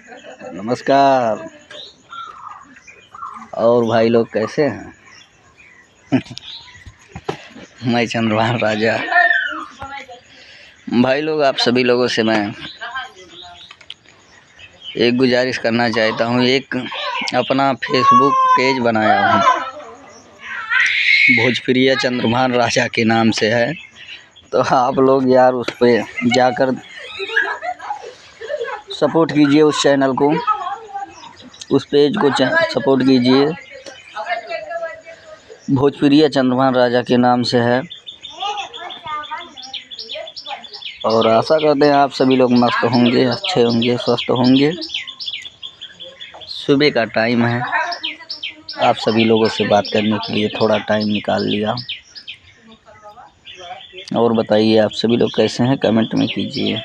नमस्कार। और भाई लोग कैसे हैं? मैं चंद्रभान राजा। भाई लोग, आप सभी लोगों से मैं एक गुजारिश करना चाहता हूँ। एक अपना फेसबुक पेज बनाया हूँ, भोजपुरिया चंद्रभान राजा के नाम से है। तो आप लोग यार उस पे जाकर सपोर्ट कीजिए, उस चैनल को, उस पेज को सपोर्ट कीजिए। भोजपुरिया चंद्रभान राजा के नाम से है। और आशा करते हैं आप सभी लोग मस्त होंगे, अच्छे होंगे, स्वस्थ होंगे। सुबह का टाइम है, आप सभी लोगों से बात करने के लिए थोड़ा टाइम निकाल लिया। और बताइए आप सभी लोग कैसे हैं, कमेंट में कीजिए।